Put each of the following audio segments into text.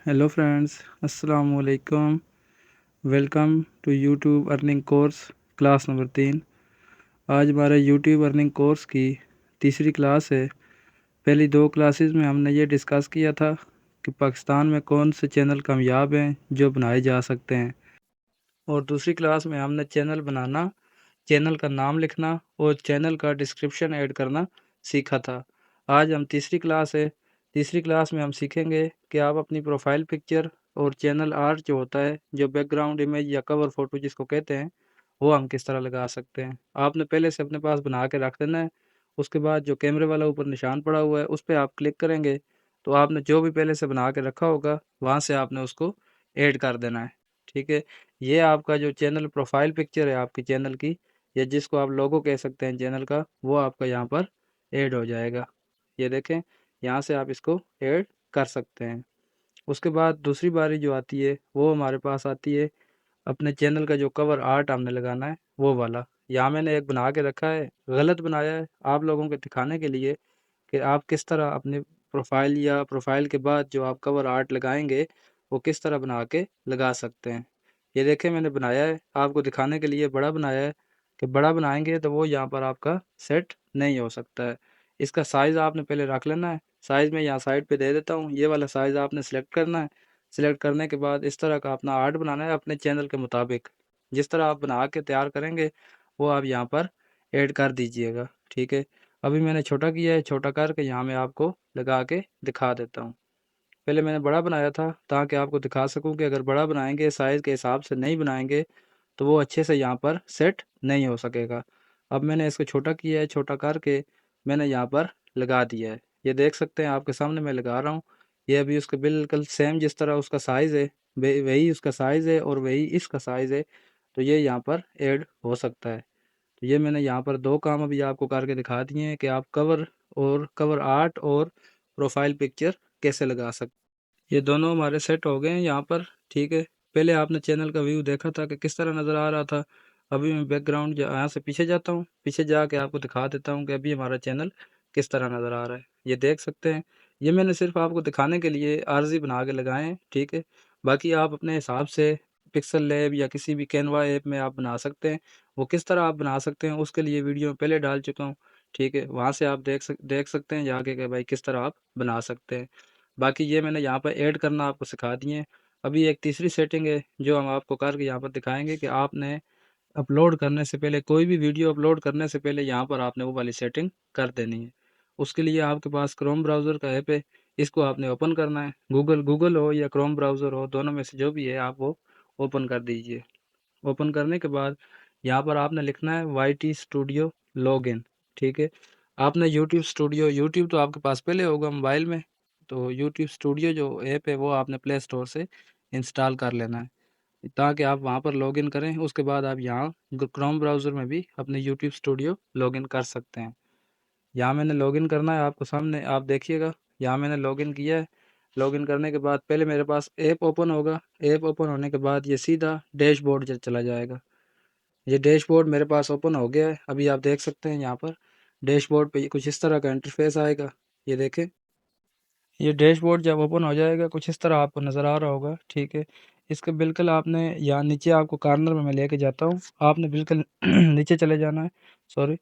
Hello friends, अस्सलाम वालेकुम। Welcome to YouTube earning course class number 3। आज हमारे यूट्यूब अर्निंग कोर्स की तीसरी क्लास है। पहली दो क्लासेस में हमने ये डिस्कस किया था कि पाकिस्तान में कौन से चैनल कामयाब हैं जो बनाए जा सकते हैं, और दूसरी क्लास में हमने चैनल बनाना, चैनल का नाम लिखना और चैनल का डिस्क्रिप्शन ऐड करना सीखा था। आज हम तीसरी क्लास है। तीसरी क्लास में हम सीखेंगे कि आप अपनी प्रोफाइल पिक्चर और चैनल आर्ट जो होता है, जो बैकग्राउंड इमेज या कवर फ़ोटो जिसको कहते हैं, वो हम किस तरह लगा सकते हैं। आपने पहले से अपने पास बना के रख लेना है। उसके बाद जो कैमरे वाला ऊपर निशान पड़ा हुआ है उस पे आप क्लिक करेंगे तो आपने जो भी पहले से बना के रखा होगा वहाँ से आपने उसको ऐड कर देना है। ठीक है। ये आपका जो चैनल प्रोफाइल पिक्चर है आपकी चैनल की, या जिसको आप लोगो कह सकते हैं चैनल का, वो आपका यहाँ पर ऐड हो जाएगा। ये देखें, यहाँ से आप इसको ऐड कर सकते हैं। उसके बाद दूसरी बारी जो आती है वो हमारे पास आती है अपने चैनल का जो कवर आर्ट हमने लगाना है वो वाला। यहाँ मैंने एक बना के रखा है, गलत बनाया है आप लोगों को दिखाने के लिए कि आप किस तरह अपने प्रोफाइल या प्रोफाइल के बाद जो आप कवर आर्ट लगाएंगे वो किस तरह बना के लगा सकते हैं। ये देखें, मैंने बनाया है आपको दिखाने के लिए, बड़ा बनाया है कि बड़ा बनाएंगे तो वो यहाँ पर आपका सेट नहीं हो सकता है। इसका साइज़ आपने पहले रख लेना है। साइज़ में यहाँ साइड पे दे देता हूँ, ये वाला साइज़ आपने सेलेक्ट करना है। सेलेक्ट करने के बाद इस तरह का अपना आर्ट बनाना है अपने चैनल के मुताबिक। जिस तरह आप बना के तैयार करेंगे वो आप यहाँ पर ऐड कर दीजिएगा। ठीक है। अभी मैंने छोटा किया है, छोटा करके यहाँ मैं आपको लगा के दिखा देता हूँ। पहले मैंने बड़ा बनाया था ताकि आपको दिखा सकूँ कि अगर बड़ा बनाएंगे, साइज़ के हिसाब से नहीं बनाएंगे तो वो अच्छे से यहाँ पर सेट नहीं हो सकेगा। अब मैंने इसको छोटा किया है, छोटा करके मैंने यहाँ पर लगा दिया है। ये देख सकते हैं आपके सामने मैं लगा रहा हूँ। ये अभी उसके बिल्कुल सेम जिस तरह उसका साइज़ है, वही उसका साइज़ है और वही इसका साइज़ है, तो ये यहाँ पर ऐड हो सकता है। तो ये मैंने यहाँ पर दो काम अभी आपको करके दिखा दिए हैं कि आप कवर आर्ट और प्रोफाइल पिक्चर कैसे लगा सकते। ये दोनों हमारे सेट हो गए हैं यहाँ पर। ठीक है। पहले आपने चैनल का व्यू देखा था कि किस तरह नज़र आ रहा था। अभी मैं बैकग्राउंड यहाँ से पीछे जाता हूँ, पीछे जाके आपको दिखा देता हूँ कि अभी हमारा चैनल किस तरह नज़र आ रहा है। ये देख सकते हैं। ये मैंने सिर्फ आपको दिखाने के लिए आर्जी बना के लगाए हैं। ठीक है। बाकी आप अपने हिसाब से पिक्सल लैब या किसी भी कैनवा ऐप में आप बना सकते हैं। वो किस तरह आप बना सकते हैं उसके लिए वीडियो पहले डाल चुका हूँ। ठीक है, वहाँ से आप देख सकते हैं जाके कि भाई किस तरह आप बना सकते हैं। बाकी ये मैंने यहाँ पर ऐड करना आपको सिखा दिए हैं। अभी एक तीसरी सेटिंग है जो हम आपको करके यहाँ पर दिखाएंगे कि आपने अपलोड करने से पहले, कोई भी वीडियो अपलोड करने से पहले यहाँ पर आपने वो वाली सेटिंग कर देनी है। उसके लिए आपके पास क्रोम ब्राउज़र का ऐप है, इसको आपने ओपन करना है। गूगल गूगल हो या क्रोम ब्राउज़र हो, दोनों में से जो भी है आप वो ओपन कर दीजिए। ओपन करने के बाद यहाँ पर आपने लिखना है वाई टी स्टूडियो लॉगिन। ठीक है। आपने यूट्यूब स्टूडियो, यूट्यूब तो आपके पास पहले होगा मोबाइल में, तो यूट्यूब स्टूडियो जो ऐप है वो आपने प्ले स्टोर से इंस्टॉल कर लेना है ताकि आप वहाँ पर लॉगिन करें। उसके बाद आप यहाँ क्रोम ब्राउज़र में भी अपने यूट्यूब स्टूडियो लॉगिन कर सकते हैं। यहाँ मैंने लॉगिन करना है आपको सामने, आप देखिएगा यहाँ मैंने लॉगिन किया है। लॉगिन करने के बाद पहले मेरे पास ऐप ओपन होगा। ऐप ओपन होने के बाद ये सीधा डैशबोर्ड चला जाएगा। ये डैशबोर्ड मेरे पास ओपन हो गया है। अभी आप देख सकते हैं यहाँ पर डैशबोर्ड पे कुछ इस तरह का इंटरफेस आएगा। ये देखें, ये डैशबोर्ड जब ओपन हो जाएगा कुछ इस तरह आपको नज़र आ रहा होगा। ठीक है। इसके बिल्कुल आपने यहाँ नीचे, आपको कार्नर में मैं लेके जाता हूँ, आपने बिल्कुल नीचे चले जाना है। सॉरी,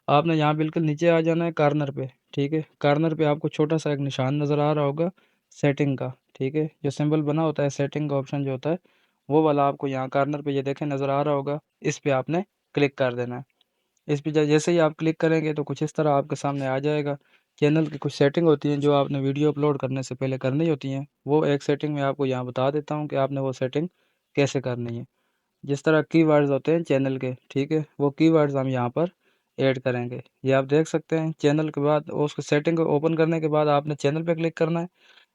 आपने यहाँ बिल्कुल नीचे आ जाना है कार्नर पे। ठीक है। कार्नर पे आपको छोटा सा एक निशान नज़र आ रहा होगा सेटिंग का। ठीक है। जो सिंबल बना होता है सेटिंग का ऑप्शन जो होता है, वो वाला आपको यहाँ कार्नर पे ये देखें नज़र आ रहा होगा, इस पे आपने क्लिक कर देना है। इस पे जैसे ही आप क्लिक करेंगे तो कुछ इस तरह आपके सामने आ जाएगा। चैनल की कुछ सेटिंग होती हैं जो आपने वीडियो अपलोड करने से पहले करनी होती हैं, वो एक सेटिंग मैं आपको यहाँ बता देता हूँ कि आपने वो सेटिंग कैसे करनी है। जिस तरह कीवर्ड्स होते हैं चैनल के, ठीक है, वो कीवर्ड्स हम यहाँ पर ऐड करेंगे। ये आप देख सकते हैं। चैनल के बाद उसको सेटिंग को ओपन करने के बाद आपने चैनल पे क्लिक करना है।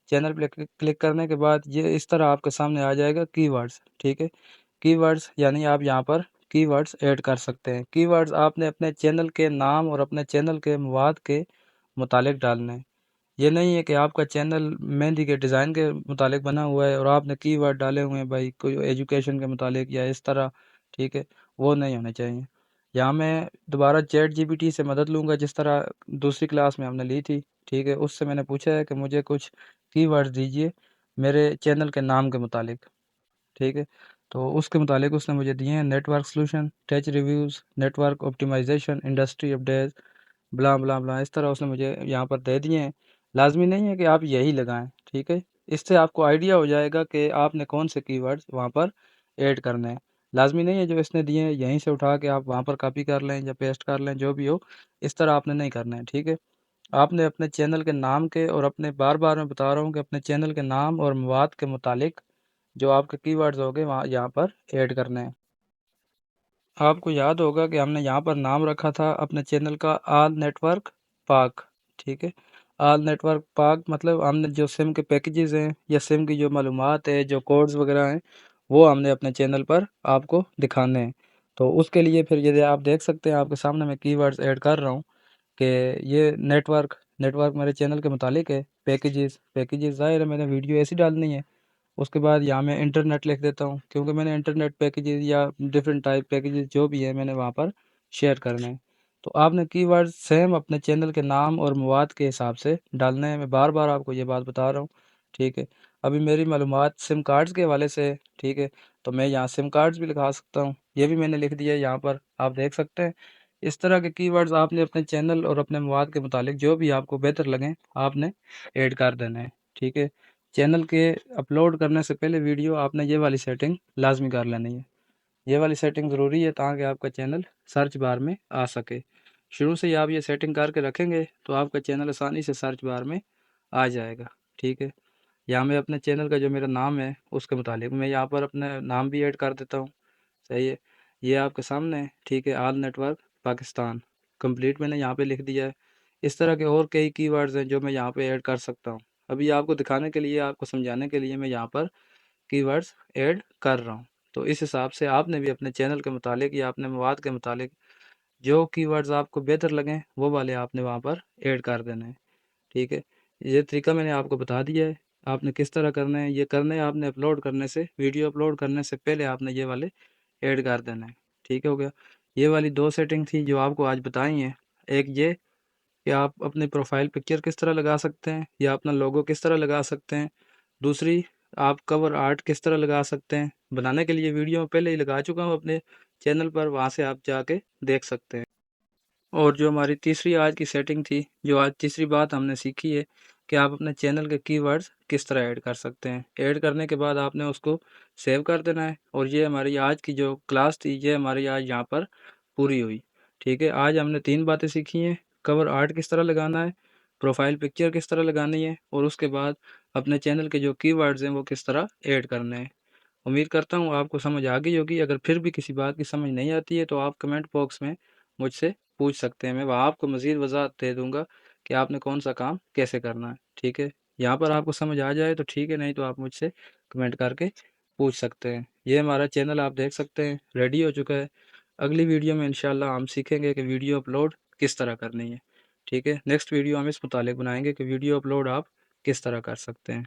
चैनल पे क्लिक करने के बाद ये इस तरह आपके सामने आ जाएगा कीवर्ड्स। ठीक है। कीवर्ड्स यानी आप यहाँ पर कीवर्ड्स ऐड कर सकते हैं। कीवर्ड्स आपने अपने चैनल के नाम और अपने चैनल के मवाद के मुतालिक डालना है। ये नहीं है कि आपका चैनल मेहंदी के डिज़ाइन के मुतालिक बना हुआ है और आपने कीवर्ड डाले हुए हैं भाई कोई एजुकेशन के मुतालिक या इस तरह। ठीक है, वो नहीं होने चाहिए। यहाँ मैं दोबारा चैट जीपीटी से मदद लूँगा जिस तरह दूसरी क्लास में हमने ली थी। ठीक है, उससे मैंने पूछा है कि मुझे कुछ कीवर्ड्स दीजिए। मेरे चैनल के नाम के मुतालिक, ठीक है। तो उसके मुतालिक उसने मुझे दिए हैं network solution, touch reviews, network optimisation, industry updates, blah blah blah, इस तरह उसने मुझे यहाँ पर दे दिए हैं। लाजमी नहीं है कि आप यही लगाएं, ठीक है। इससे आपको आइडिया हो जाएगा कि आपने कौन से कीवर्ड्स वहाँ पर ऐड करने हैं। लाजमी नहीं है जो इसने दिए हैं यहीं से उठा के आप वहाँ पर कॉपी कर लें या पेस्ट कर लें, जो भी हो, इस तरह आपने नहीं करना है, ठीक है। आपने अपने चैनल के नाम के और अपने बार बार मैं बता रहा हूँ कि अपने चैनल के नाम और मवाद के मुतालिक जो आपके कीवर्ड्स होंगे वहाँ यहाँ पर ऐड करने हैं। आपको याद होगा कि हमने यहाँ पर नाम रखा था अपने चैनल का आल नेटवर्क पाक, ठीक है। आल नेटवर्क पाक मतलब हमने जो सिम के पैकेजेस हैं या सिम की जो मालूमात है, जो कोड्स वगैरह हैं, वो हमने अपने चैनल पर आपको दिखाने हैं। तो उसके लिए फिर ये आप देख सकते हैं, आपके सामने मैं कीवर्ड्स ऐड कर रहा हूँ कि ये नेटवर्क नेटवर्क मेरे चैनल के मुतालिक है। पैकेजेस पैकेजेस ज़ाहिर है मैंने वीडियो ऐसी डालनी है। उसके बाद यहाँ मैं इंटरनेट लिख देता हूँ क्योंकि मैंने इंटरनेट पैकेजेस या डिफरेंट टाइप पैकेजेस जो भी है मैंने वहाँ पर शेयर करने हैं। तो आपने कीवर्ड सेम अपने चैनल के नाम और मवाद के हिसाब से डालने हैं। मैं बार बार आपको ये बात बता रहा हूँ, ठीक है। अभी मेरी मालूमात सिम कार्ड्स के हवाले से है, ठीक है। तो मैं यहाँ सिम कार्ड्स भी लिखा सकता हूँ, ये भी मैंने लिख दिया है, यहाँ पर आप देख सकते हैं। इस तरह के कीवर्ड्स आपने अपने चैनल और अपने मवाद के मुतालिक जो भी आपको बेहतर लगें आपने ऐड कर देना है, ठीक है। चैनल के अपलोड करने से पहले वीडियो आपने ये वाली सेटिंग लाजमी कर लेनी है। ये वाली सेटिंग ज़रूरी है ताकि आपका चैनल सर्च बार में आ सके। शुरू से ही आप ये सेटिंग करके रखेंगे तो आपका चैनल आसानी से सर्च बार में आ जाएगा, ठीक है। यहाँ मैं अपने चैनल का जो मेरा नाम है उसके मुतालिक मैं यहाँ पर अपना नाम भी ऐड कर देता हूँ, सही है। ये आपके सामने है, ठीक है। आल नेटवर्क पाकिस्तान कंप्लीट मैंने यहाँ पे लिख दिया है। इस तरह के और कई कीवर्ड्स हैं जो मैं यहाँ पे ऐड कर सकता हूँ। अभी आपको दिखाने के लिए, आपको समझाने के लिए मैं यहाँ पर कीवर्ड्स ऐड कर रहा हूँ। तो इस हिसाब से आपने भी अपने चैनल के मुतालिक या अपने मवाद के मुतालिक जो कीवर्ड्स आपको बेहतर लगें वो वाले आपने वहाँ पर ऐड कर देने हैं, ठीक है। ये तरीका मैंने आपको बता दिया है, आपने किस तरह करना है। ये करने आपने अपलोड करने से, वीडियो अपलोड करने से पहले आपने ये वाले ऐड कर देना है, ठीक हो गया। ये वाली दो सेटिंग थी जो आपको आज बताई हैं। एक ये कि आप अपने प्रोफाइल पिक्चर किस तरह लगा सकते हैं या अपना लोगो किस तरह लगा सकते हैं। दूसरी, आप कवर आर्ट किस तरह लगा सकते हैं। बनाने के लिए वीडियो में पहले ही लगा चुका हूँ अपने चैनल पर, वहाँ से आप जाके देख सकते हैं। और जो हमारी तीसरी आज की सेटिंग थी, जो आज तीसरी बात हमने सीखी है कि आप अपने चैनल के कीवर्ड्स किस तरह ऐड कर सकते हैं। ऐड करने के बाद आपने उसको सेव कर देना है। और ये हमारी आज की जो क्लास थी ये हमारी आज यहाँ पर पूरी हुई, ठीक है। आज हमने 3 बातें सीखी हैं। कवर आर्ट किस तरह लगाना है, प्रोफाइल पिक्चर किस तरह लगानी है, और उसके बाद अपने चैनल के जो कीवर्ड्स हैं वो किस तरह ऐड करने हैं। उम्मीद करता हूँ आपको समझ आ गई होगी। अगर फिर भी किसी बात की समझ नहीं आती है तो आप कमेंट बॉक्स में मुझसे पूछ सकते हैं। मैं वहाँ आपको मज़ीद वज़ाहत दे दूँगा कि आपने कौन सा काम कैसे करना है, ठीक है। यहाँ पर आपको समझ आ जाए तो ठीक है, नहीं तो आप मुझसे कमेंट करके पूछ सकते हैं। ये हमारा चैनल आप देख सकते हैं रेडी हो चुका है। अगली वीडियो में इंशाल्लाह हम सीखेंगे कि वीडियो अपलोड किस तरह करनी है, ठीक है। नेक्स्ट वीडियो हम इस मुतालिक बनाएंगे कि वीडियो अपलोड आप किस तरह कर सकते हैं।